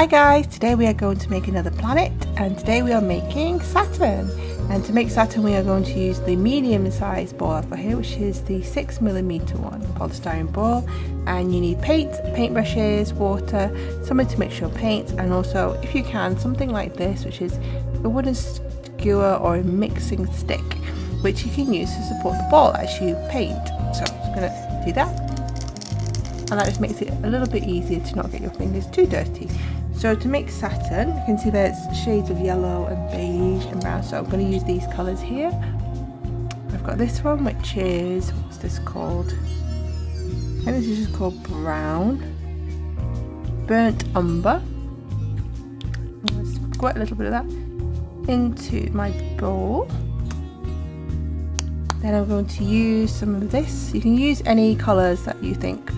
Hi guys, today we are going to make another planet, and today we are making Saturn. And to make Saturn we are going to use the medium sized ball I've got here, which is the 6mm one, polystyrene ball. And you need paint, paintbrushes, water, something to mix your paint, and also, if you can, something like this, which is a wooden skewer or a mixing stick, which you can use to support the ball as you paint. So I'm just going to do that. And that just makes it a little bit easier to not get your fingers too dirty. So to make Saturn, you can see there's shades of yellow and beige and brown, so I'm going to use these colours here. I've got this one, which is, what's this called? I think this is just called brown. Burnt umber. Let's squirt a little bit of that into my bowl. Then I'm going to use some of this. You can use any colours that you think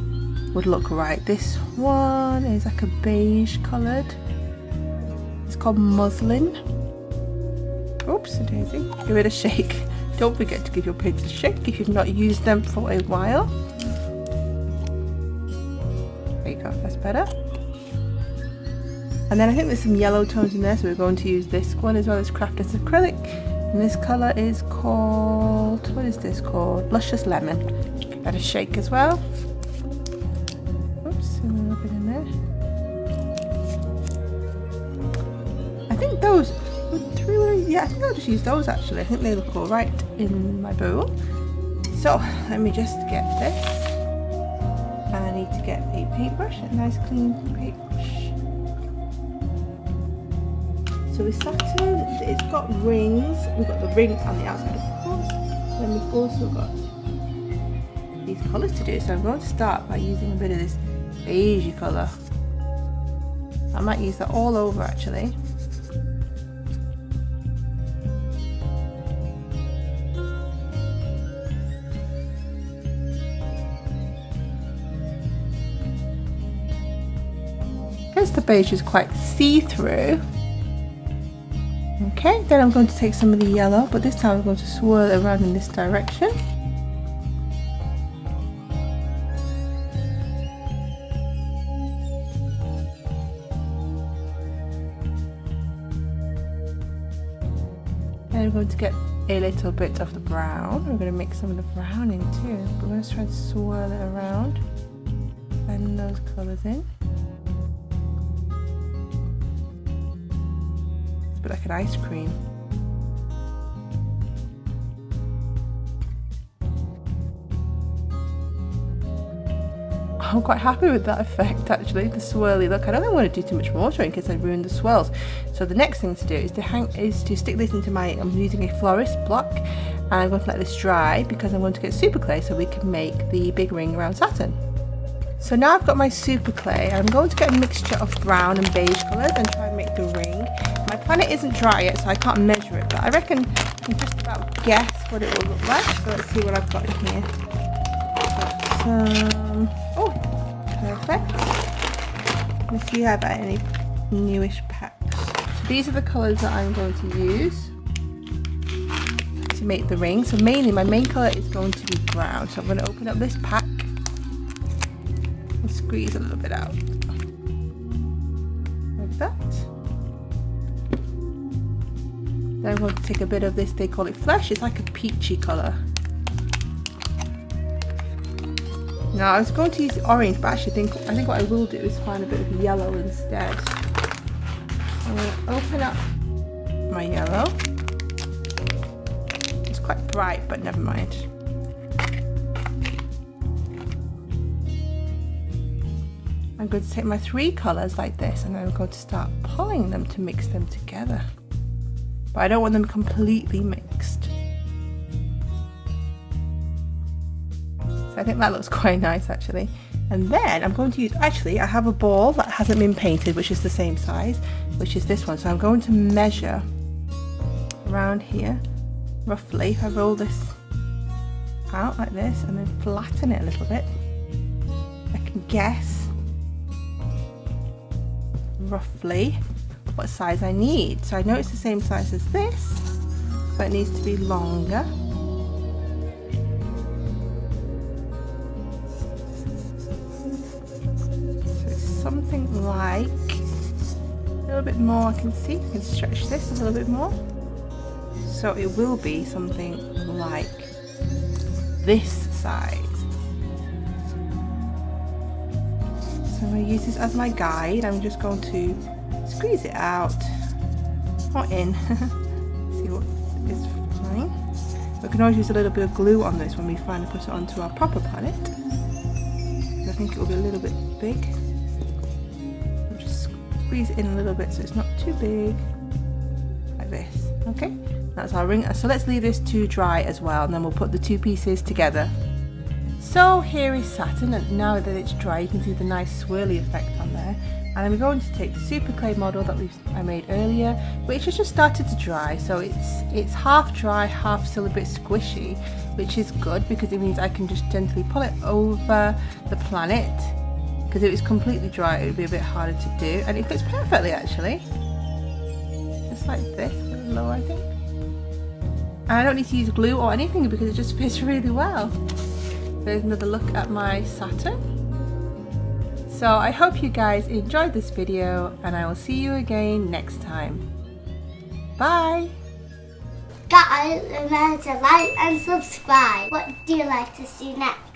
would look right. This one is like a beige coloured. It's called muslin. Oops, a daisy. Give it a shake. Don't forget to give your paints a shake if you've not used them for a while. There you go, that's better. And then I think there's some yellow tones in there, so we're going to use this one as well as Crafters Acrylic. And this colour is called, what is this called? Luscious Lemon. Give that a shake as well. Oops, a little bit in there. I think those, yeah, I think I'll just use those actually. I think they look all right in my bowl. So let me just get this. I need to get a paintbrush, a nice clean paintbrush. So with Saturn, it's got rings. We've got the ring on the outside, of course. Then we've also got these colours to do. So I'm going to start by using a bit of this beige colour. I might use that all over actually. Because the beige is quite see-through. Okay, then I'm going to take some of the yellow, but this time I'm going to swirl it around in this direction. And I'm going to get a little bit of the brown. I'm going to mix some of the brown in too. We're going to try to swirl it around, blend those colours in. But like an ice cream. I'm quite happy with that effect actually, the swirly look. I don't think I want to do too much water in case I ruin the swirls. So the next thing to do is to stick this into I'm using a florist block, and I'm going to let this dry because I'm going to get super clay so we can make the big ring around Saturn. So now I've got my super clay, I'm going to get a mixture of brown and beige colours and try and make the ring. My planet isn't dry yet, so I can't measure it, but I reckon I can just about guess what it will look like. So let's see what I've got in here. Oh, perfect. Let's see if I have any newish packs. So these are the colours that I'm going to use to make the ring. So mainly, my main colour is going to be brown. So I'm going to open up this pack and squeeze a little bit out. Like that. Then I'm going to take a bit of this, they call it flesh, it's like a peachy colour. Now I was going to use orange, but actually I think what I will do is find a bit of yellow instead. I'm going to open up my yellow. It's quite bright, but never mind. I'm going to take my three colours like this, and then I'm going to start pulling them to mix them together. But I don't want them completely mixed. So I think that looks quite nice actually. And then I'm going to use, actually I have a ball that hasn't been painted, which is the same size, which is this one. So I'm going to measure around here, roughly. If I roll this out like this and then flatten it a little bit, I can guess roughly what size I need. So I know it's the same size as this, so it needs to be longer. So it's something like little bit more. I can see, I can stretch this a little bit more. So it will be something like this size. So I'm going to use this as my guide. I'm just going to squeeze it out or in. See what is fine. We can always use a little bit of glue on this when we finally put it onto our proper planet. I think it will be a little bit big. I'll just squeeze it in a little bit so it's not too big, like this. Okay, that's our ring. So let's leave this to dry as well, and then we'll put the two pieces together. So here is Saturn, and now that it's dry you can see the nice swirly effect on there. And I'm going to take the super clay model that I made earlier, which has just started to dry, so it's half dry, half still a bit squishy, which is good because it means I can just gently pull it over the planet, because if it's completely dry it would be a bit harder to do, and it fits perfectly actually. Just like this, a little lower I think. And I don't need to use glue or anything because it just fits really well. There's another look at my Saturn. So I hope you guys enjoyed this video, and I will see you again next time. Bye! Guys, remember to like and subscribe. What do you like to see next?